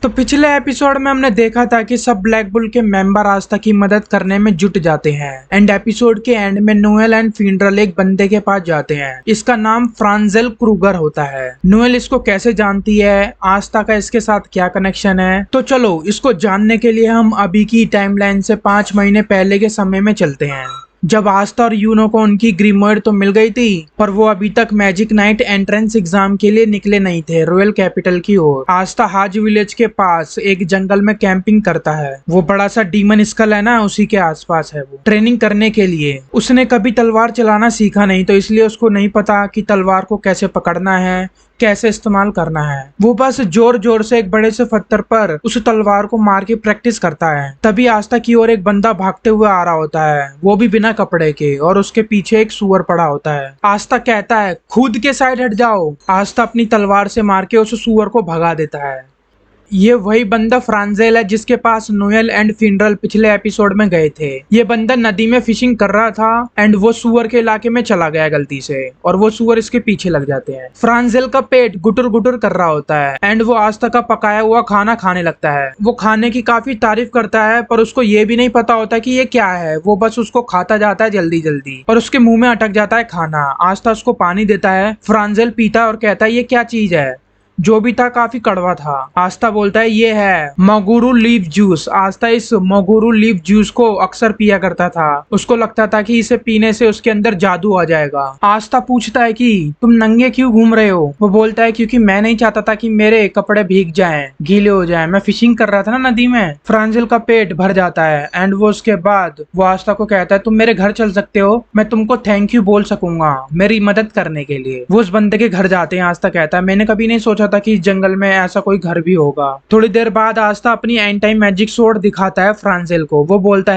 तो पिछले एपिसोड में हमने देखा था कि सब ब्लैक बुल के मेंबर आस्था की मदद करने में जुट जाते हैं एंड एपिसोड के एंड में नोएल एंड फिनरल एक बंदे के पास जाते हैं। इसका नाम फ्रांजेल क्रूगर होता है। नोएल इसको कैसे जानती है, आस्था का इसके साथ क्या कनेक्शन है, तो चलो इसको जानने के लिए हम अभी की टाइमलाइन से 5 महीने पहले के समय में चलते हैं, जब आस्था और यूनो को उनकी ग्रीमोयर तो मिल गई थी पर वो अभी तक मैजिक नाइट एंट्रेंस एग्जाम के लिए निकले नहीं थे रॉयल कैपिटल की ओर। आस्था हाज विलेज के पास एक जंगल में कैंपिंग करता है। वो बड़ा सा डीमन स्कल है ना, उसी के आसपास है वो ट्रेनिंग करने के लिए। उसने कभी तलवार चलाना सीखा नहीं, तो इसलिए उसको नहीं पता कि तलवार को कैसे पकड़ना है, कैसे इस्तेमाल करना है। वो बस जोर जोर से एक बड़े से पत्थर पर उस तलवार को मार के प्रैक्टिस करता है। तभी आस्था की ओर एक बंदा भागते हुए आ रहा होता है, वो भी बिना कपड़े के, और उसके पीछे एक सुअर पड़ा होता है। आस्था कहता है खुद के साइड हट जाओ। आस्था अपनी तलवार से मार के उस सुअर को भगा देता है। ये वही बंदा फ्रांजेल है जिसके पास नोएल एंड फिनरल पिछले एपिसोड में गए थे। ये बंदा नदी में फिशिंग कर रहा था एंड वो सुअर के इलाके में चला गया गलती से, और वो सुअर इसके पीछे लग जाते हैं। फ्रांजेल का पेट गुटर गुटर कर रहा होता है एंड वो आस्था का पकाया हुआ खाना खाने लगता है। वो खाने की काफी तारीफ करता है पर उसको ये भी नहीं पता होता कि ये क्या है। वो बस उसको खाता जाता है जल्दी जल्दी और उसके मुंह में अटक जाता है खाना। आस्था उसको पानी देता है। फ्रांजेल पीता है और कहता है ये क्या चीज है। जो भी था काफी कड़वा था। आस्था बोलता है ये है मोगुरु लीफ जूस। आस्था इस मोगुरु लीफ जूस को अक्सर पिया करता था। उसको लगता था कि इसे पीने से उसके अंदर जादू आ जाएगा। आस्था पूछता है कि तुम नंगे क्यों घूम रहे हो। वो बोलता है क्योंकि मैं नहीं चाहता था कि मेरे कपड़े भीग जाएं, गीले हो जाएं। मैं फिशिंग कर रहा था ना नदी में। फ्रांजेल का पेट भर जाता है एंड वो उसके बाद वो आस्था को कहता है तुम मेरे घर चल सकते हो, मैं तुमको थैंक यू बोल सकूंगा मेरी मदद करने के लिए। वो उस बंदे के घर जाते हैं। आस्था कहता है मैंने कभी नहीं सोचा था कि इस जंगल में ऐसा कोई घर भी होगा। थोड़ी देर बाद आस्था अपनी एंटी मैजिक स्वॉर्ड दिखाता है फ्रांजेल को। वो बोलता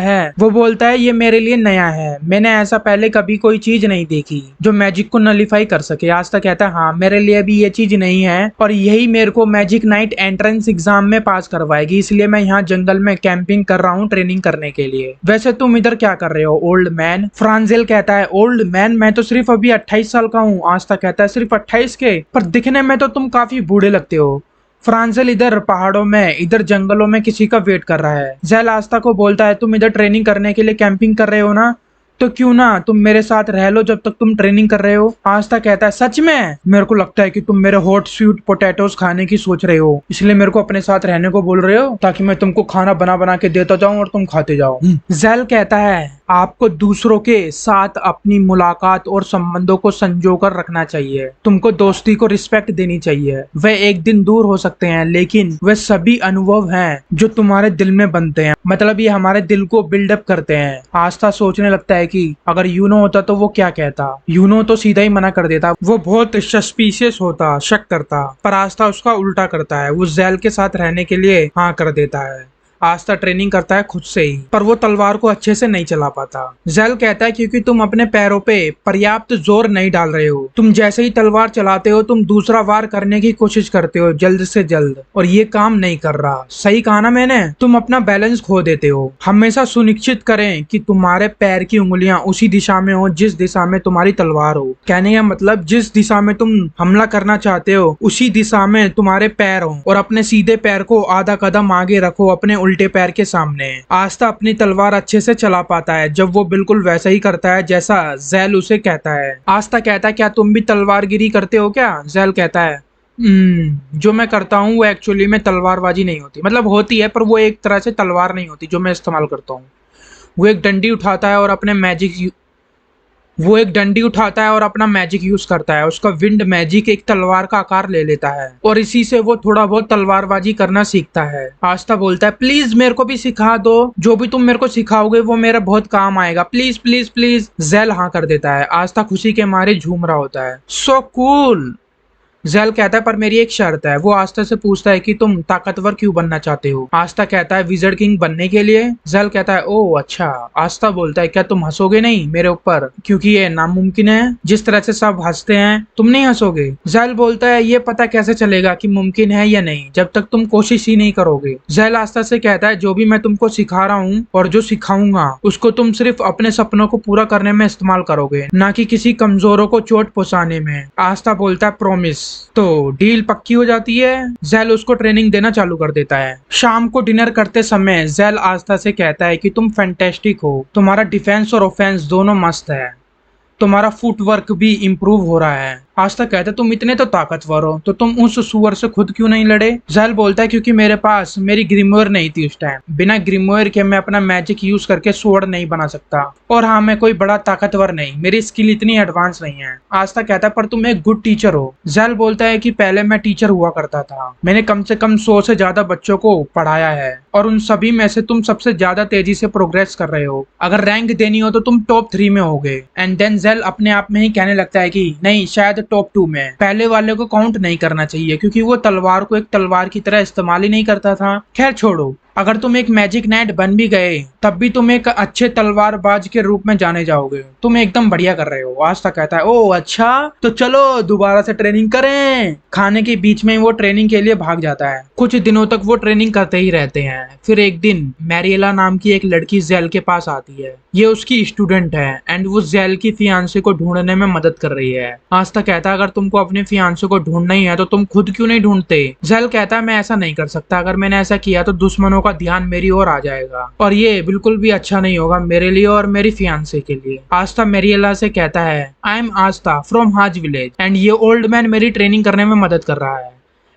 है ये मेरे लिए नया है, मैंने ऐसा पहले कभी कोई चीज नहीं देखी जो मैजिक को नलीफाई कर सके। आस्था कहता है हाँ मेरे लिए भी ये चीज नहीं है और यही मेरे को मैजिक नाइट एंट्रेंस एग्जाम में पास करवाएगी, इसलिए मैं यहाँ जंगल में कैंपिंग कर रहा हूँ ट्रेनिंग करने के लिए। वैसे तुम इधर क्या कर रहे हो ओल्ड मैन। फ्रांजेल कहता है ओल्ड मैन मैं तो सिर्फ अभी 28 साल का हूँ। आस्था कहता है सिर्फ 28 के, पर दिखने में तो तुम काफी बूढ़े लगते हो। फ्रांजेल इधर पहाड़ों में, इधर जंगलों में किसी का वेट कर रहा है। ज़ेल आस्था को बोलता है तुम इधर ट्रेनिंग करने के लिए कैंपिंग कर रहे हो ना, तो क्यों ना तुम मेरे साथ रह लो जब तक तुम ट्रेनिंग कर रहे हो। आस्था कहता है सच में, मेरे को लगता है कि तुम मेरे हॉट स्वीट पोटैटोज खाने की सोच रहे हो, इसलिए मेरे को अपने साथ रहने को बोल रहे हो ताकि मैं तुमको खाना बना बना के देता जाऊं और तुम खाते जाओ। ज़ेल कहता है आपको दूसरों के साथ अपनी मुलाकात और संबंधों को संजोकर रखना चाहिए। तुमको दोस्ती को रिस्पेक्ट देनी चाहिए। वे एक दिन दूर हो सकते हैं लेकिन वे सभी अनुभव हैं जो तुम्हारे दिल में बनते हैं, मतलब ये हमारे दिल को बिल्डअप करते हैं। आस्था सोचने लगता है कि अगर यूनो होता तो वो क्या कहता। यूनो तो सीधा ही मना कर देता, वो बहुत सस्पिशियस होता, शक करता, पर आस्था उसका उल्टा करता है। वो ज़ेल के साथ रहने के लिए हाँ कर देता है। आस्था ट्रेनिंग करता है खुद से ही, पर वो तलवार को अच्छे से नहीं चला पाता। ज़ेल कहता है क्योंकि तुम अपने पैरों पे पर्याप्त जोर नहीं डाल रहे हो। तुम जैसे ही तलवार चलाते हो तुम दूसरा वार करने की कोशिश करते हो जल्द से जल्द, और ये काम नहीं कर रहा। सही कहा ना मैंने, तुम अपना बैलेंस खो देते हो। हमेशा सुनिश्चित करें कि तुम्हारे पैर की उंगलियां उसी दिशा में हो जिस दिशा में तुम्हारी तलवार हो। कहने का मतलब जिस दिशा में तुम हमला करना चाहते हो उसी दिशा में तुम्हारे पैर हो, और अपने सीधे पैर को आधा कदम आगे रखो अपने उल्टे पैर के सामने। आस्था अपनी तलवार अच्छे से चला पाता है जब वो बिल्कुल वैसा ही करता है जैसा ज़ेल उसे कहता है। आस्था कहता है क्या तुम भी तलवारगिरी करते हो क्या। ज़ेल कहता है जो मैं करता हूँ वो एक्चुअली में तलवारबाजी नहीं होती, मतलब होती है पर वो एक तरह से तलवार नहीं होती जो मैं इस्तेमाल करता हूँ। वो एक डंडी उठाता है और अपना मैजिक यूज करता है। उसका विंड मैजिक एक तलवार का आकार ले लेता है और इसी से वो थोड़ा बहुत तलवारबाजी करना सीखता है। आस्था बोलता है प्लीज मेरे को भी सिखा दो, जो भी तुम मेरे को सिखाओगे वो मेरा बहुत काम आएगा, प्लीज प्लीज प्लीज। ज़ेल हाँ कर देता है। आस्था खुशी के मारे झूम रहा होता है। So cool. ज़ेल कहता है पर मेरी एक शर्त है। वो आस्था से पूछता है कि तुम ताकतवर क्यों बनना चाहते हो। आस्था कहता है विज़र्ड किंग बनने के लिए। ज़ेल कहता है ओह अच्छा। आस्था बोलता है क्या तुम हंसोगे नहीं मेरे ऊपर, क्योंकि ये नामुमकिन है। जिस तरह से सब हंसते हैं तुम नहीं हंसोगे। ज़ेल बोलता है ये पता कैसे चलेगा कि मुमकिन है या नहीं जब तक तुम कोशिश ही नहीं करोगे। ज़ेल आस्था से कहता है जो भी मैं तुमको सिखा रहा हूँ और जो सिखाऊंगा उसको तुम सिर्फ अपने सपनों को पूरा करने में इस्तेमाल करोगे, ना कि किसी कमजोरों को चोट पहुंचाने में। आस्था बोलता है प्रॉमिस। तो डील पक्की हो जाती है। जैल उसको ट्रेनिंग देना चालू कर देता है। शाम को डिनर करते समय जैल आस्था से कहता है कि तुम फैंटेस्टिक हो, तुम्हारा डिफेंस और ऑफेंस दोनों मस्त है, तुम्हारा फुटवर्क भी इम्प्रूव हो रहा है। आस्था कहता है तुम इतने तो ताकतवर हो तो तुम उस सुअर से खुद क्यों नहीं लड़े। जैल बोलता है क्योंकि मेरे पास मेरी ग्रिमोयर नहीं थी उस टाइम, बिना ग्रिमोयर के मैं अपना मैजिक यूज करके स्वॉर्ड नहीं बना सकता, और हाँ मैं कोई बड़ा ताकतवर नहीं, मेरी स्किल इतनी एडवांस नहीं है। आस्था कहता है पर तुम एक गुड टीचर हो। जैल बोलता है कि पहले मैं टीचर हुआ करता था, मैंने कम से कम 100 से ज्यादा बच्चों को पढ़ाया है और उन सभी में से तुम सबसे ज्यादा तेजी से प्रोग्रेस कर रहे हो, अगर रैंक देनी हो तो तुम टॉप 3 में होगे। एंड देन जैल अपने आप में ही कहने लगता है कि नहीं, शायद टॉप 2 में। पहले वाले को काउंट नहीं करना चाहिए क्योंकि वो तलवार को एक तलवार की तरह इस्तेमाल ही नहीं करता था। खैर छोड़ो, अगर तुम एक मैजिक नाइट बन भी गए तब भी तुम एक अच्छे तलवारबाज के रूप में जाने जाओगे, तुम एकदम बढ़िया कर रहे हो। आस्था कहता है ओ अच्छा, तो चलो दोबारा से ट्रेनिंग करें। खाने के बीच में वो ट्रेनिंग के लिए भाग जाता है। कुछ दिनों तक वो ट्रेनिंग करते ही रहते हैं। फिर एक दिन मैरिएला नाम की एक लड़की जैल के पास आती है। ये उसकी स्टूडेंट है एंड वो जैल की फियांसे को ढूंढने में मदद कर रही है। आस्था कहता है अगर तुमको अपने फियांसे को ढूंढना ही है तो तुम खुद क्यों नहीं ढूंढते। जैल कहता है मैं ऐसा नहीं कर सकता, अगर मैंने ऐसा किया तो दुश्मनों का ध्यान मेरी ओर आ जाएगा और ये बिल्कुल भी अच्छा नहीं होगा मेरे लिए और मेरी फियांसे के लिए। आस्था मैरिएला से कहता है आई एम आस्था फ्रॉम हाज विलेज एंड ये ओल्ड मैन मेरी ट्रेनिंग करने में मदद कर रहा है।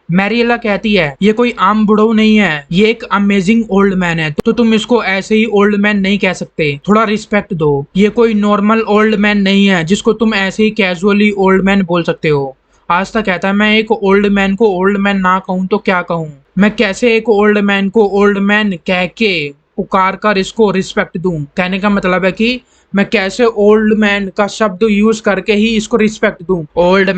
मैरिएला कहती है ये कोई आम बुढ़ऊ नहीं है, ये एक अमेजिंग ओल्ड मैन है, तो तुम इसको ऐसे ही ओल्ड मैन नहीं कह सकते, थोड़ा रिस्पेक्ट दो। ये कोई नॉर्मल ओल्ड मैन नहीं है जिसको तुम ऐसे ही कैजुअली ओल्ड मैन बोल सकते हो। आस्था कहता है मैं एक ओल्ड मैन को ओल्ड मैन ना कहूँ तो क्या कहूँ, मैं कैसे एक ओल्ड मैन को ओल्ड मैन कह के पुकार कर इसको रिस्पेक्ट दूं। कहने का मतलब है कि मैं कैसे ओल्ड मैन का शब्द यूज करके ही इसको रिस्पेक्ट दूं। ओल्ड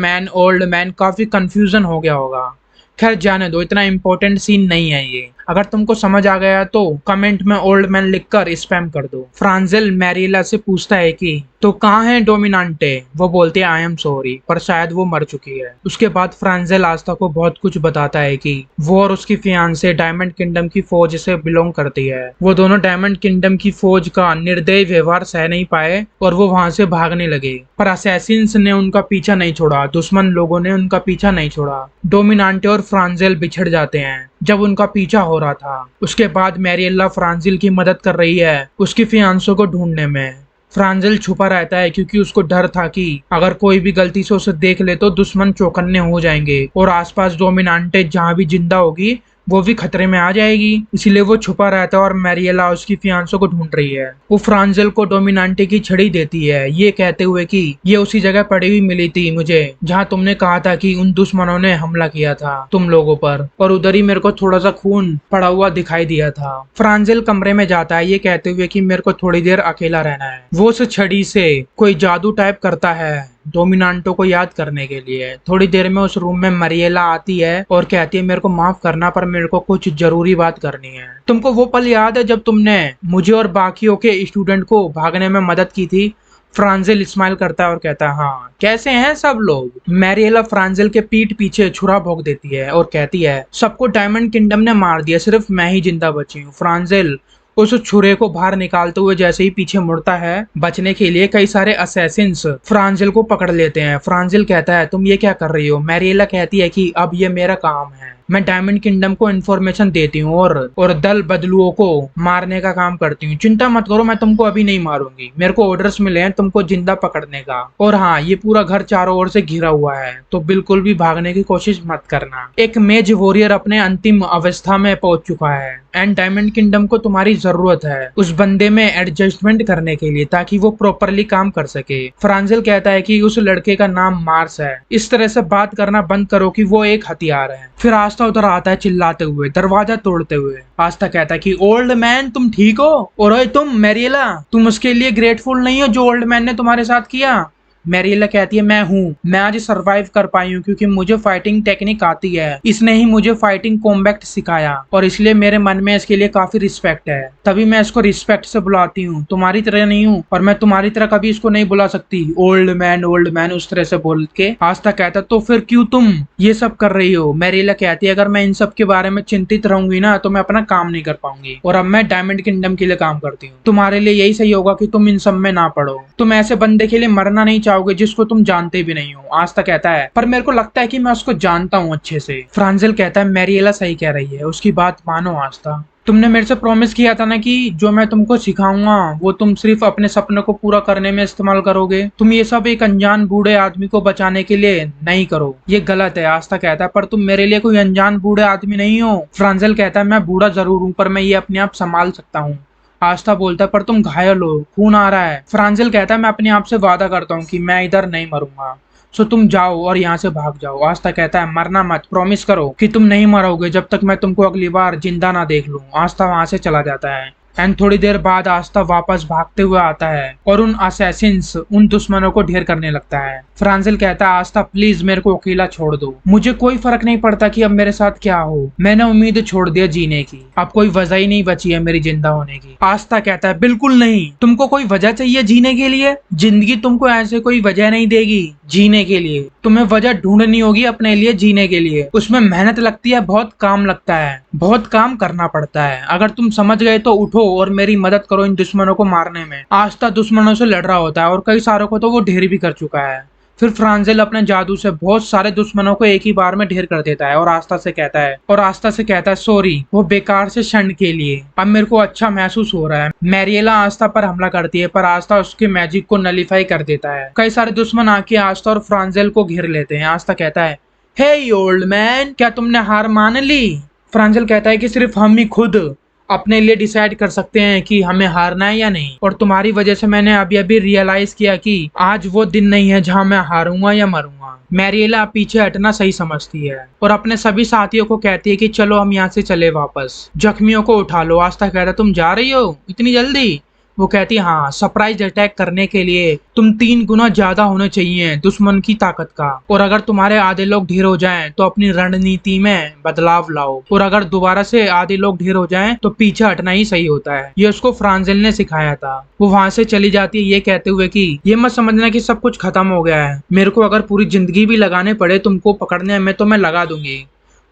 मैन काफी कंफ्यूजन हो गया होगा। खैर जाने दो, इतना इंपॉर्टेंट सीन नहीं है ये। अगर तुमको समझ आ गया तो कमेंट में ओल्ड मैन लिखकर स्पैम कर दो। फ्रांजेल मैरिएला से पूछता है कि तो कहाँ है डोमिनांटे। वो बोलते हैं आई एम सॉरी, पर शायद वो मर चुकी है। उसके बाद फ्रांजेल आस्था को बहुत कुछ बताता है कि वो और उसकी फियांसे डायमंड किंगडम की फौज से बिलोंग करती है। वो दोनों डायमंड किंगडम की फौज का निर्दयी व्यवहार सह नहीं पाए और वो वहां से भागने लगे, पर असैसिन्स ने उनका पीछा नहीं छोड़ा, दुश्मन लोगों ने उनका पीछा नहीं छोड़ा। डोमिनांटे और फ्रांजेल बिछड़ जाते हैं जब उनका पीछा हो रहा था। उसके बाद मैरिएला फ्रांजिल की मदद कर रही है उसकी फियांसों को ढूंढने में। फ्रांजिल छुपा रहता है क्योंकि उसको डर था कि अगर कोई भी गलती से उसे देख ले तो दुश्मन चौकन्ने हो जाएंगे और आसपास डोमिनांटे जहां भी जिंदा होगी वो भी खतरे में आ जाएगी, इसीलिए वो छुपा रहता है और मैरिएला उसकी फियांसों को ढूंढ रही है। वो फ्रांजिल को डोमिनांटे की छड़ी देती है, ये कहते हुए कि ये उसी जगह पड़ी हुई मिली थी मुझे जहां तुमने कहा था कि उन दुश्मनों ने हमला किया था तुम लोगों पर, और उधर ही मेरे को थोड़ा सा खून पड़ा हुआ दिखाई दिया था। फ्रांजिल कमरे में जाता है ये कहते हुए कि मेरे को थोड़ी देर अकेला रहना है। वो उस छड़ी से कोई जादू टाइप करता है डोमिनांटो को याद करने के लिए। थोड़ी देर में उस रूम में मैरिएला आती है और कहती है मेरे को माफ करना पर मेरे को कुछ जरूरी बात करनी है। तुमको वो पल याद है जब तुमने मुझे और बाकियों के स्टूडेंट को भागने में मदद की थी। फ्रांजिल स्माइल करता है और कहता है हाँ, कैसे हैं सब लोग। मैरिएला फ्रांजिल के पीठ पीछे छुरा भोंक देती है और कहती है सबको डायमंड किंगडम ने मार दिया, सिर्फ मैं ही जिंदा बची हूँ। फ्रांजिल उस छुरे को बाहर निकालते हुए जैसे ही पीछे मुड़ता है बचने के लिए कई सारे असैसिन्स फ्रांजिल को पकड़ लेते हैं। फ्रांजिल कहता है तुम ये क्या कर रही हो। मैरिएला कहती है कि अब ये मेरा काम है, मैं डायमंड किंगडम को इन्फॉर्मेशन देती हूँ और दल बदलुओं को मारने का काम करती हूँ। चिंता मत करो, मैं तुमको अभी नहीं मारूंगी, मेरे को ऑर्डर्स मिले हैं तुमको जिंदा पकड़ने का। और हाँ, ये पूरा घर चारों ओर से घिरा हुआ है तो बिल्कुल भी भागने की कोशिश मत करना। एक मेज वॉरियर अपने अंतिम अवस्था में पहुंच चुका है एंड डायमंड किंगडम को तुम्हारी जरूरत है उस बंदे में एडजस्टमेंट करने के लिए ताकि वो प्रॉपरली काम कर सके। फ्रांजिल कहता है कि उस लड़के का नाम मार्स है, इस तरह से बात करना बंद करो कि वो एक हथियार है। फिर आस्था उधर आता है चिल्लाते हुए, दरवाजा तोड़ते हुए। आस्था कहता है कि ओल्ड मैन तुम ठीक हो, और तुम मैरिएला तुम उसके लिए ग्रेटफुल नहीं हो जो ओल्ड मैन ने तुम्हारे साथ किया। मैरिएला कहती है मैं हूँ, मैं आज सरवाइव कर पाई हूँ क्योंकि मुझे फाइटिंग टेक्निक आती है, इसने ही मुझे फाइटिंग कॉम्बैक्ट सिखाया और इसलिए मेरे मन में इसके लिए काफी रिस्पेक्ट है, तभी मैं इसको रिस्पेक्ट से बुलाती हूँ, तुम्हारी तरह नहीं हूँ और मैं तुम्हारी तरह कभी इसको नहीं बुला सकती ओल्ड मैन उस तरह से बोल के। आस्था कहता तो फिर क्यों तुम ये सब कर रही हो। मैरिएला कहती है अगर मैं इन सब के बारे में चिंतित रहूंगी ना तो मैं अपना काम नहीं कर पाऊंगी और अब मैं डायमंड किंगडम के लिए काम करती हूँ। तुम्हारे लिए यही सही होगा कि तुम इन सब में ना पड़ो, तुम ऐसे बंदे के लिए मरना नहीं जाओगे जिसको तुम जानते भी नहीं हो। आस्था कहता है पर मेरे को लगता है कि मैं उसको जानता हूँ अच्छे से। फ्रांजिल कहता है मैरिएला सही कह रही है, उसकी बात मानो आस्था। तुमने मेरे से प्रॉमिस किया था ना कि जो मैं तुमको सिखाऊंगा वो तुम सिर्फ अपने सपनों को पूरा करने में इस्तेमाल करोगे। तुम ये सब एक अनजान बूढ़े आदमी को बचाने के लिए नहीं करो, ये गलत है। आस्था कहता है पर तुम मेरे लिए कोई अनजान बूढ़े आदमी नहीं हो। फ्रांजिल कहता है मैं बूढ़ा जरूर हूँ पर मैं ये अपने आप संभाल सकता हूँ। आस्था बोलता है पर तुम घायल हो, खून आ रहा है। फ्रांजिल कहता है मैं अपने आप से वादा करता हूँ कि मैं इधर नहीं मरूंगा, सो तुम जाओ और यहाँ से भाग जाओ। आस्था कहता है मरना मत, प्रॉमिस करो कि तुम नहीं मरोगे जब तक मैं तुमको अगली बार जिंदा ना देख लूं। आस्था वहां से चला जाता है एंड थोड़ी देर बाद आस्था वापस भागते हुए आता है और उन असैसिन्स, उन दुश्मनों को ढेर करने लगता है। फ्रांजिल कहता है आस्था प्लीज मेरे को अकेला छोड़ दो, मुझे कोई फर्क नहीं पड़ता कि अब मेरे साथ क्या हो, मैंने उम्मीद छोड़ दिया जीने की, अब कोई वजह ही नहीं बची है मेरी जिंदा होने की। आस्था कहता है बिल्कुल नहीं, तुमको कोई वजह चाहिए जीने के लिए, जिंदगी तुमको ऐसे कोई वजह नहीं देगी जीने के लिए, तुम्हें वजह ढूंढनी होगी अपने लिए जीने के लिए। उसमें मेहनत लगती है, बहुत काम लगता है, बहुत काम करना पड़ता है। अगर तुम समझ गए तो उठो और मेरी मदद करो इन दुश्मनों को मारने में। आस्था दुश्मनों से लड़ रहा होता है और कई सारों को तो वो ढेर भी कर चुका है। फिर फ्रांजिल अपने जादू से बहुत सारे दुश्मनों को एक ही बार में ढेर कर देता है और आस्था से कहता है सॉरी वो बेकार से क्षण के लिए, अब मेरे को अच्छा महसूस हो रहा है। मैरिएला आस्था पर हमला करती है पर आस्था उसके मैजिक को नलीफाई कर देता है। कई सारे दुश्मन आके आस्था और फ्रांजिल को घेर लेते हैं। आस्था कहता है हे ओल्ड मैन, क्या तुमने हार मान ली? फ्रांजिल कहता है कि सिर्फ हम ही खुद अपने लिए डिसाइड कर सकते हैं कि हमें हारना है या नहीं, और तुम्हारी वजह से मैंने अभी अभी रियलाइज किया कि आज वो दिन नहीं है जहां मैं हारूंगा या मरूंगा। मैरिएला पीछे हटना सही समझती है और अपने सभी साथियों को कहती है कि चलो हम यहाँ से चले वापस, जख्मियों को उठा लो। आस्था कहता है तुम जा रही हो इतनी जल्दी? वो कहती है हाँ, सरप्राइज अटैक करने के लिए तुम 3 गुना ज्यादा होने चाहिए दुश्मन की ताकत का, और अगर तुम्हारे आधे लोग ढेर हो जाएं तो अपनी रणनीति में बदलाव लाओ, और अगर दोबारा से आधे लोग ढेर हो जाएं तो पीछे हटना ही सही होता है। ये उसको फ्रांजिल ने सिखाया था। वो वहां से चली जाती है ये कहते हुए कि ये मत समझना कि सब कुछ खत्म हो गया है, मेरे को अगर पूरी जिंदगी भी लगाने पड़े तुमको पकड़ने में तो मैं लगा दूंगी।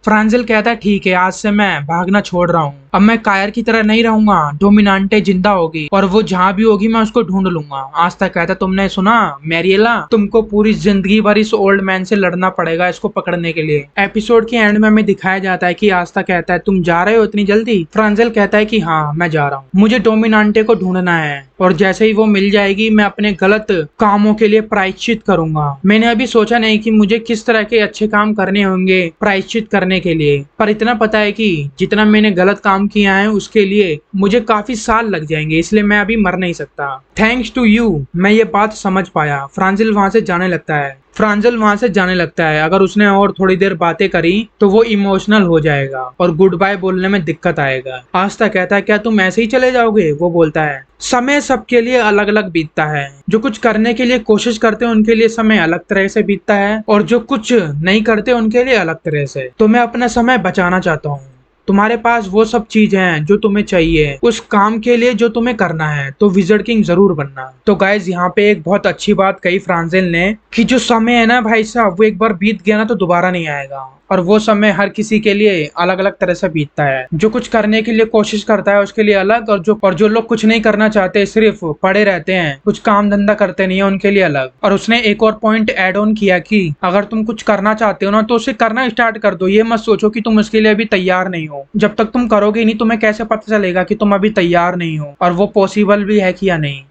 फ्रांजिल कहता है ठीक है, आज से मैं भागना छोड़ रहा हूँ, अब मैं कायर की तरह नहीं रहूंगा, डोमिनांटे जिंदा होगी और वो जहाँ भी होगी मैं उसको ढूंढ लूंगा। आस्था कहता है तुमने सुना मैरिएला, तुमको पूरी जिंदगी भर इस ओल्ड मैन से लड़ना पड़ेगा इसको पकड़ने के लिए। एपिसोड के एंड में हमें दिखाया जाता है कि आस्था कहता है तुम जा रहे हो इतनी जल्दी? फ्रांजिल कहता है कि हाँ मैं जा रहा हूँ, मुझे डोमिनांटे को ढूंढना है और जैसे ही वो मिल जाएगी मैं अपने गलत कामों के लिए प्रायश्चित करूंगा। मैंने अभी सोचा नहीं कि मुझे किस तरह के अच्छे काम करने होंगे प्रायश्चित करने के लिए, पर इतना पता है कि जितना मैंने गलत काम किया है उसके लिए मुझे काफी साल लग जाएंगे, इसलिए मैं अभी मर नहीं सकता। थैंक्स टू यू मैं ये बात समझ पाया। फ्रांजिल वहां से जाने लगता है। अगर उसने और थोड़ी देर बातें करी तो वो इमोशनल हो जाएगा और गुड बाय बोलने में दिक्कत आएगा। आस्था कहता है क्या तुम ऐसे ही चले जाओगे? वो बोलता है समय सबके लिए अलग अलग बीतता है, जो कुछ करने के लिए कोशिश करते हैं उनके लिए समय अलग तरह से बीतता है और जो कुछ नहीं करते उनके लिए अलग तरह से। तो मैं अपना समय बचाना चाहता हूँ, तुम्हारे पास वो सब चीज हैं जो तुम्हें चाहिए उस काम के लिए जो तुम्हें करना है, तो विज़र्ड किंग जरूर बनना। तो गाइज यहाँ पे एक बहुत अच्छी बात कही फ्रांजिल ने कि जो समय है ना भाई साहब, वो एक बार बीत गया ना तो दोबारा नहीं आएगा, और वो समय हर किसी के लिए अलग अलग तरह से बीतता है। जो कुछ करने के लिए कोशिश करता है उसके लिए अलग, और जो लोग कुछ नहीं करना चाहते सिर्फ पड़े रहते हैं कुछ काम धंधा करते नहीं है उनके लिए अलग। और उसने एक और पॉइंट ऐड ऑन किया कि अगर तुम कुछ करना चाहते हो ना तो उसे करना स्टार्ट कर दो, ये मत सोचो कि तुम उसके लिए अभी तैयार नहीं हो। जब तक तुम करोगे नहीं तुम्हें कैसे पता चलेगा कि तुम अभी तैयार नहीं हो और वो पॉसिबल भी है कि या नहीं।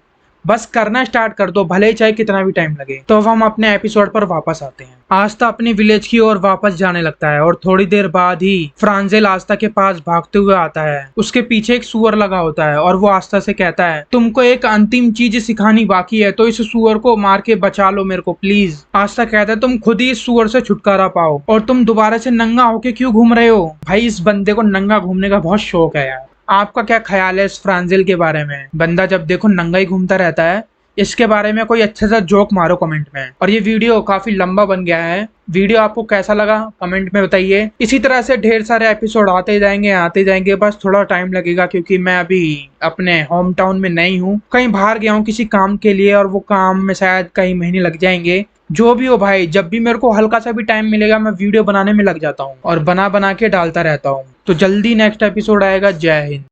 बस करना स्टार्ट कर दो, भले ही चाहे कितना भी टाइम लगे। तो अब हम अपने एपिसोड पर वापस आते हैं। आस्था अपनी विलेज की ओर वापस जाने लगता है और थोड़ी देर बाद ही फ्रांजिल आस्था के पास भागते हुए आता है। उसके पीछे एक सुअर लगा होता है और वो आस्था से कहता है तुमको एक अंतिम चीज सिखानी बाकी है, तो इस सुअर को मार के बचा लो मेरे को प्लीज। आस्था कहता है तुम खुद ही इस सुअर से छुटकारा पाओ, और तुम दोबारा से नंगा होके क्यों घूम रहे हो? भाई इस बंदे को नंगा घूमने का बहुत शौक है यार। आपका क्या ख्याल है इस फ्रांजिल के बारे में? बंदा जब देखो नंगा ही घूमता रहता है। इसके बारे में कोई अच्छा सा जोक मारो कमेंट में। और ये वीडियो काफी लंबा बन गया है, वीडियो आपको कैसा लगा कमेंट में बताइए। इसी तरह से ढेर सारे एपिसोड आते जाएंगे, बस थोड़ा टाइम लगेगा क्योंकि मैं अभी अपने होम टाउन में नहीं हूँ, कहीं बाहर गया हूँ किसी काम के लिए, और वो काम में शायद कई महीने लग जाएंगे। जो भी हो भाई, जब भी मेरे को हल्का सा भी टाइम मिलेगा मैं वीडियो बनाने में लग जाता हूँ और बना के डालता रहता हूँ। तो जल्दी नेक्स्ट एपिसोड आएगा। जय हिंद।